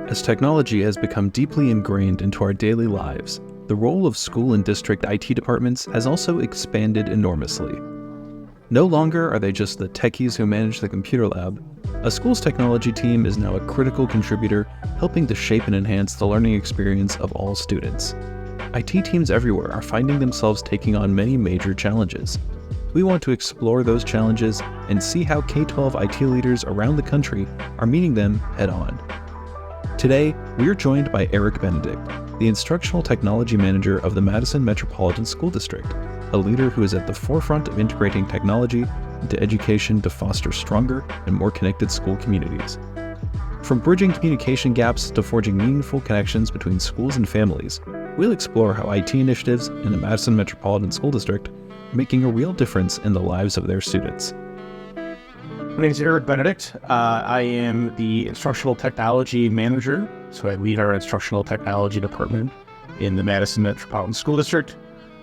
As technology has become deeply ingrained into our daily lives, the role of school and district IT departments has also expanded enormously. No longer are they just the techies who manage the computer lab. A school's technology team is now a critical contributor, helping to shape and enhance the learning experience of all students. IT teams everywhere are finding themselves taking on many major challenges. We want to explore those challenges and see how K-12 IT leaders around the country are meeting them head-on. Today, we are joined by Eric Benedict, the Instructional Technology Manager of the Madison Metropolitan School District, a leader who is at the forefront of integrating technology into education to foster stronger and more connected school communities. From bridging communication gaps to forging meaningful connections between schools and families, we'll explore how IT initiatives in the Madison Metropolitan School District are making a real difference in the lives of their students. My name is Eric Benedict. I am the Instructional Technology Manager, so I lead our Instructional Technology Department in the Madison Metropolitan School District.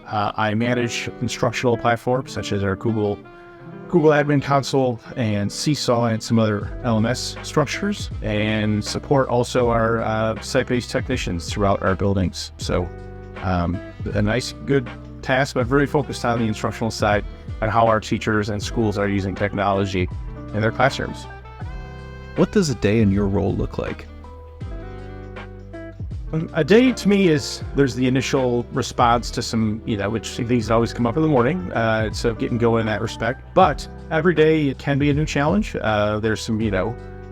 I manage instructional platforms such as our Google Admin Console and Seesaw and some other LMS structures, and support also our site-based technicians throughout our buildings. So a nice, good task, but very focused on the instructional side and how our teachers and schools are using technology in their classrooms. What does a day in your role look like? A day to me is, there's the initial response to some, which things always come up in the morning, so getting going in that respect. But every day it can be a new challenge. There's some,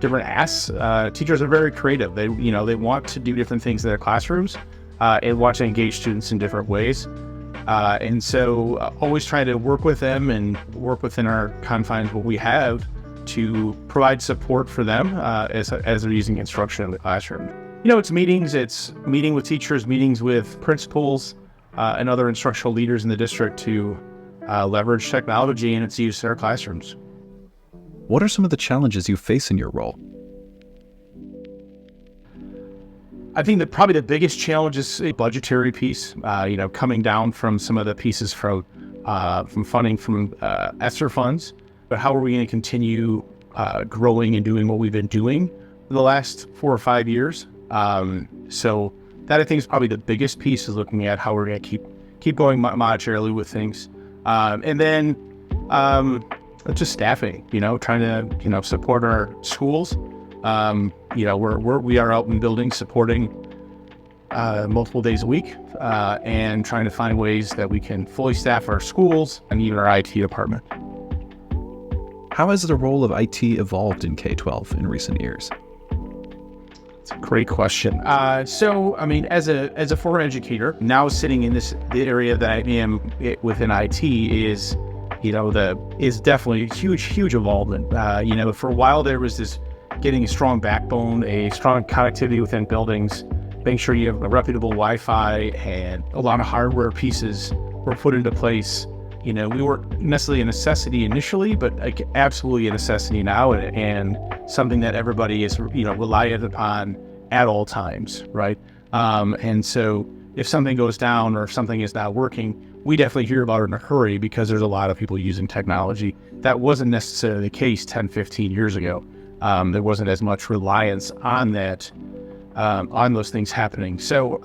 different asks. Teachers are very creative. They want to do different things in their classrooms and want to engage students in different ways. And so always trying to work with them and work within our confines what we have to provide support for them as they're using instruction in the classroom. It's meeting with teachers, meetings with principals and other instructional leaders in the district to leverage technology and its use in our classrooms. What are some of the challenges you face in your role? I think that probably the biggest challenge is a budgetary piece, coming down from some of the pieces from funding from ESSER funds. But how are we going to continue growing and doing what we've been doing in the last 4 or 5 years? So that, I think, is probably the biggest piece, is looking at how we're going to keep going monetarily with things. And then just staffing, trying to support our schools. We are out in buildings supporting multiple days a week and trying to find ways that we can fully staff our schools and even our IT department. How has the role of IT evolved in K-12 in recent years? It's a great question. As a former educator, now sitting in the area that I am within IT is definitely a huge involvement. For a while there was this getting a strong backbone, a strong connectivity within buildings, making sure you have a reputable Wi-Fi, and a lot of hardware pieces were put into place. We weren't necessarily a necessity initially, but absolutely a necessity now, and something that everybody is, reliant upon at all times, right? And so if something goes down or if something is not working, we definitely hear about it in a hurry because there's a lot of people using technology. That wasn't necessarily the case 10, 15 years ago. There wasn't as much reliance on that, on those things happening. So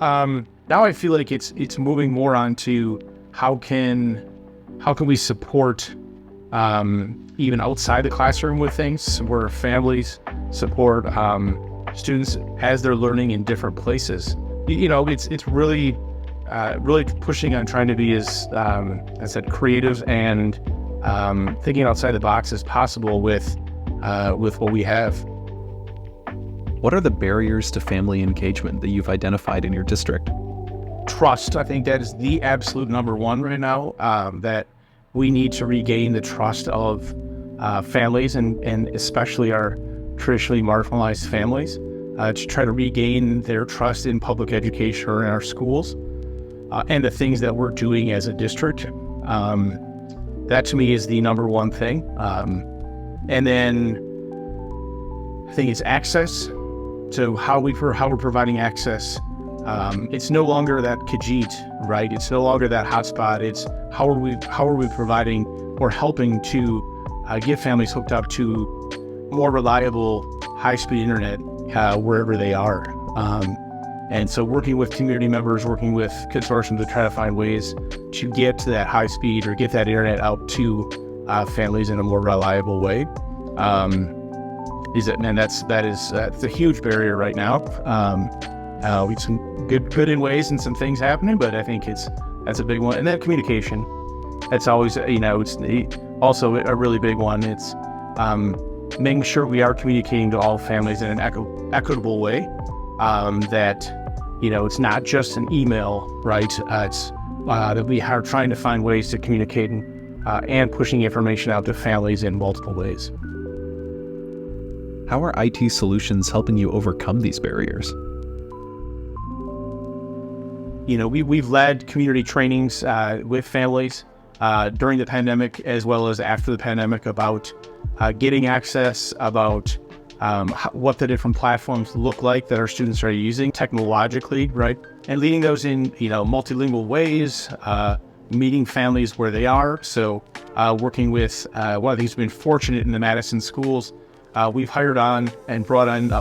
now I feel like it's moving more onto how can we support even outside the classroom with things where families support students as they're learning in different places. It's really pushing on trying to be as I said, creative and thinking outside the box as possible with what we have. What are the barriers to family engagement that you've identified in your district? Trust. I think that is the absolute number one right now, that we need to regain the trust of families and especially our traditionally marginalized families to try to regain their trust in public education or in our schools and the things that we're doing as a district. That to me is the number one thing. And then I think it's access to how we're providing access. It's no longer that Khajiit, right? It's no longer that hotspot. It's how are we providing or helping to get families hooked up to more reliable, high-speed internet wherever they are. And so working with community members, working with consortiums to try to find ways to get to that high speed or get that internet out to families in a more reliable way. That's a huge barrier right now. We've some good in ways and some things happening, but I think that's a big one. And then communication, that's always, it's also a really big one. It's making sure we are communicating to all families in an equitable way. That, it's not just an email, right? It's that we are trying to find ways to communicate and pushing information out to families in multiple ways. How are IT solutions helping you overcome these barriers? We've led community trainings with families during the pandemic as well as after the pandemic about getting access, about what the different platforms look like that our students are using technologically, right? And leading those in, multilingual ways, meeting families where they are. So working with one of the things we've been fortunate in the Madison schools, we've hired on and brought on,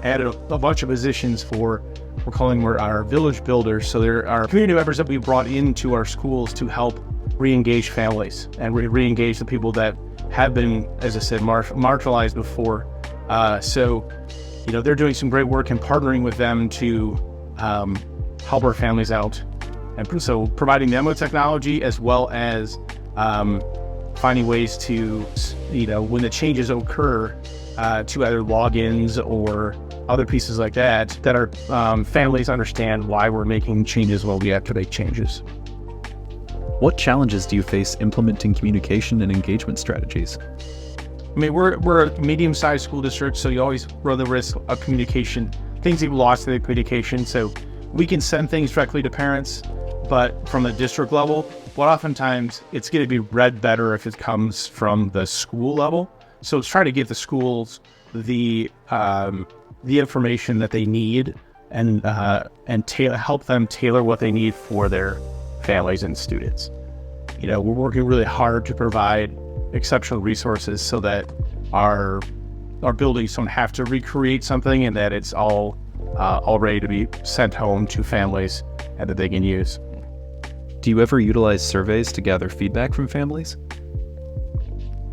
added a bunch of positions for, we're calling our village builders. So there are community members that we brought into our schools to help re-engage families and re-engage the people that have been, as I said, marginalized before. So they're doing some great work and partnering with them to help our families out. And so providing them with technology as well as finding ways to, when the changes occur, to either logins or other pieces like that our families understand why we're making changes when we have to make changes. What challenges do you face implementing communication and engagement strategies? I mean, we're a medium-sized school district, so you always run the risk of communication, things get lost in the communication. So we can send things directly to parents, but from the district level, but oftentimes it's going to be read better if it comes from the school level. So let's try to give the schools the information that they need and help them tailor what they need for their families and students. We're working really hard to provide exceptional resources so that our buildings don't have to recreate something and that it's all ready to be sent home to families and that they can use. Do you ever utilize surveys to gather feedback from families?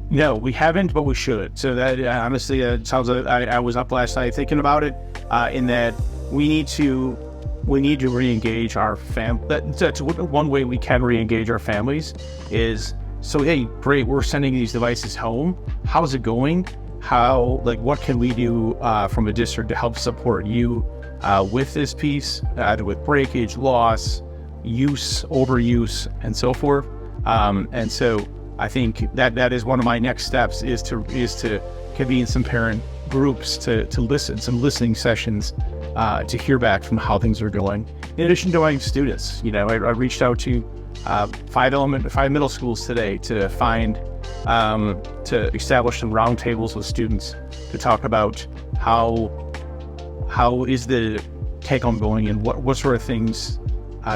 No, we haven't, but we should. So that honestly, it sounds like I was up last night thinking about it, in that we need to re-engage our that's one way we can re-engage our families is, so hey, great, we're sending these devices home. How's it going? What can we do from a district to help support you with this piece, either with breakage, loss, use, overuse, and so forth. And so I think that is one of my next steps is to convene some parent groups to listen, some listening sessions to hear back from how things are going. In addition to my students, I reached out to 5 middle schools today to establish some roundtables with students to talk about how is the take-home going and what sort of things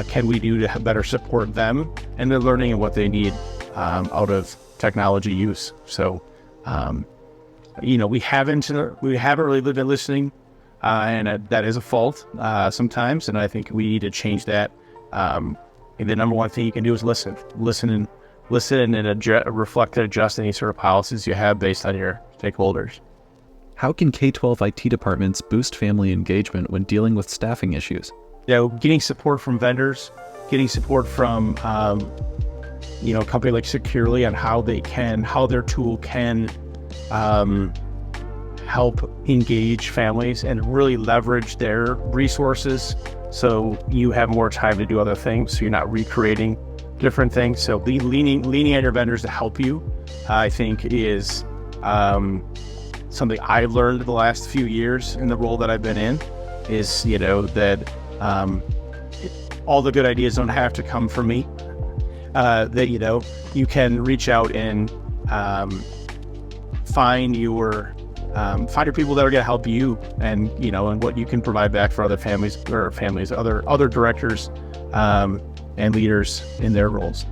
can we do to better support them and their learning and what they need out of technology use. So, we haven't really been listening, and that is a fault sometimes. And I think we need to change that. And the number one thing you can do is listen and reflect and adjust any sort of policies you have based on your stakeholders. How can K-12 IT departments boost family engagement when dealing with staffing issues? Getting support from vendors, getting support from a company like Securely on how their tool can help engage families and really leverage their resources so you have more time to do other things, so you're not recreating different things. So leaning on your vendors to help you, I think, is something I've learned in the last few years in the role that I've been in, is that all the good ideas don't have to come from me. That you can reach out and find your people that are going to help you, and and what you can provide back for other families, other directors and leaders in their roles.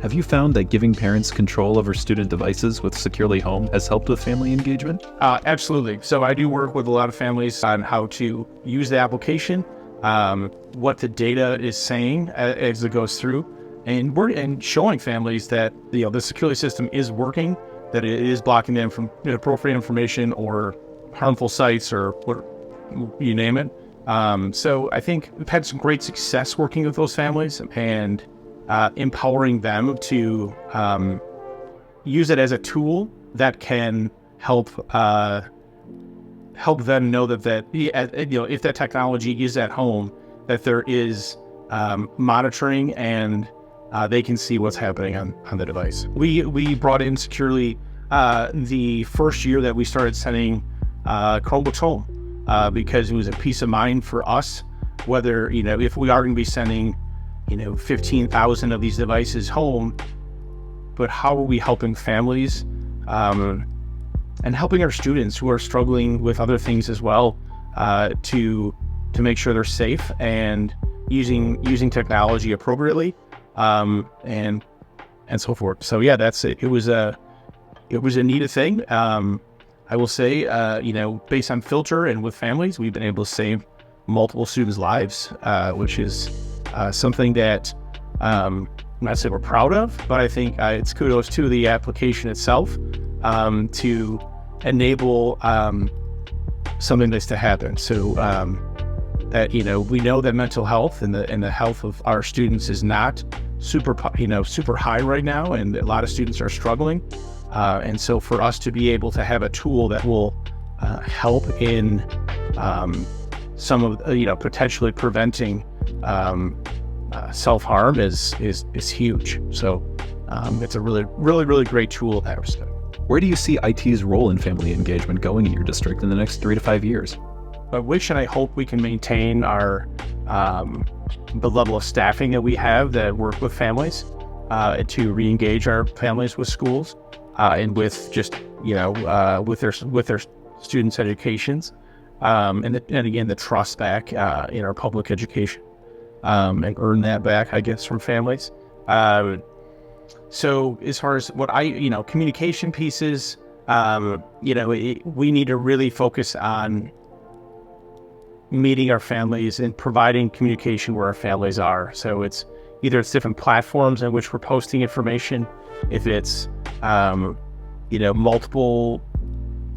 Have you found that giving parents control over student devices with Securely Home has helped with family engagement? Absolutely. So I do work with a lot of families on how to use the application, what the data is saying as it goes through, and showing families that the Securely system is working, that it is blocking them from inappropriate information or harmful sites or what you name it. So I think we've had some great success working with those families and empowering them to use it as a tool that can help them know that if that technology is at home, that there is monitoring and they can see what's happening on the device. We brought in Securely the first year that we started sending Chromebooks home because it was a peace of mind for us, whether if we are going to be sending 15,000 of these devices home, but how are we helping families and helping our students who are struggling with other things as well to make sure they're safe and using technology appropriately and so forth. So yeah, that's it. It was a neat thing. I will say, based on Filter and with families, we've been able to save multiple students' lives, which is something that I'm not saying we're proud of, but I think it's kudos to the application itself to enable something like this to happen. So that we know that mental health and the health of our students is not super high right now, and a lot of students are struggling. And so for us to be able to have a tool that will help in some of potentially preventing self-harm is huge. So it's a really great tool in that respect. Where do you see IT's role in family engagement going in your district in the next 3 to 5 years? I wish and I hope we can maintain our the level of staffing that we have that work with families to re-engage our families with schools and with just with their students' educations and again the trust back in our public education and earn that back, I guess, from families. So as far as what communication pieces, we need to really focus on meeting our families and providing communication where our families are. So it's either different platforms in which we're posting information, if it's multiple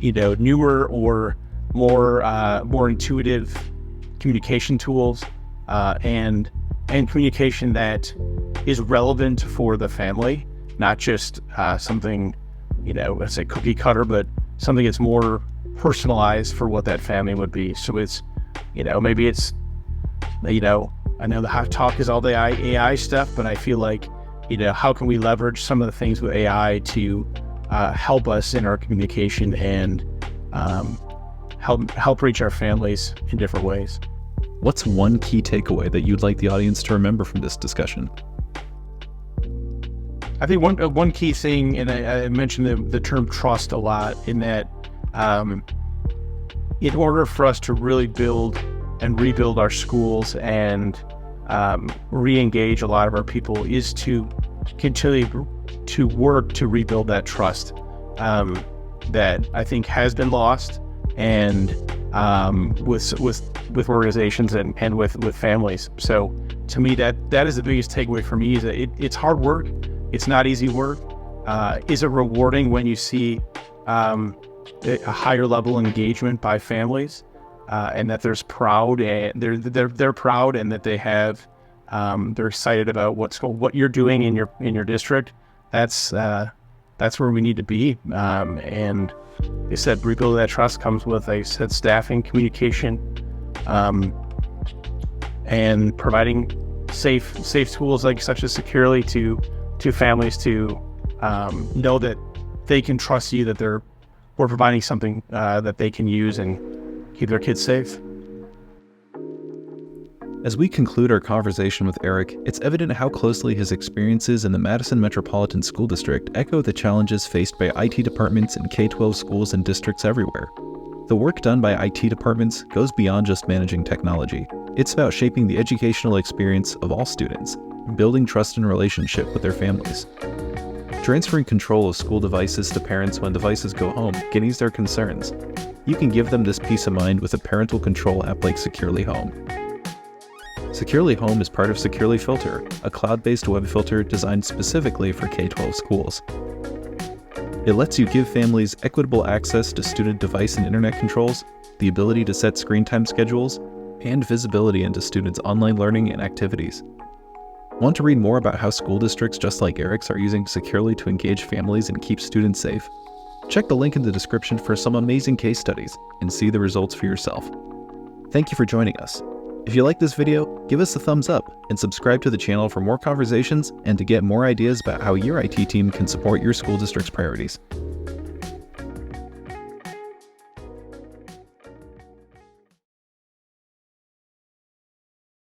newer or more intuitive communication tools and communication that is relevant for the family, not just something let's say cookie cutter, but something that's more personalized for what that family would be. So it's maybe it's I know the hot talk is all the AI stuff, but I feel like how can we leverage some of the things with AI to help us in our communication and help reach our families in different ways. What's one key takeaway that you'd like the audience to remember from this discussion? I think one key thing, and I mentioned the term trust a lot, in that in order for us to really build and rebuild our schools and re-engage a lot of our people is to continue to work to rebuild that trust that I think has been lost, and with organizations and with families. So to me, that is the biggest takeaway for me, is that it's hard work. It's not easy work. Is it rewarding when you see a higher level engagement by families, and that there's proud, and they're proud, and that they have they're excited about what you're doing in your district. That's where we need to be. And they said rebuilding that trust comes with, like I said, staffing, communication, and providing safe tools like such as Securely to families to know that they can trust you, that we're providing something that they can use and keep their kids safe. As we conclude our conversation with Eric, it's evident how closely his experiences in the Madison Metropolitan School District echo the challenges faced by IT departments in K-12 schools and districts everywhere. The work done by IT departments goes beyond just managing technology. It's about shaping the educational experience of all students. building trust and relationship with their families. Transferring control of school devices to parents when devices go home can ease their concerns. You can give them this peace of mind with a parental control app like Securely Home. Securely Home is part of Securely Filter, a cloud-based web filter designed specifically for K-12 schools. It lets you give families equitable access to student device and internet controls, the ability to set screen time schedules, and visibility into students' online learning and activities. Want to read more about how school districts just like Eric's are using Securely to engage families and keep students safe? Check the link in the description for some amazing case studies and see the results for yourself. Thank you for joining us. If you like this video, give us a thumbs up and subscribe to the channel for more conversations and to get more ideas about how your IT team can support your school district's priorities.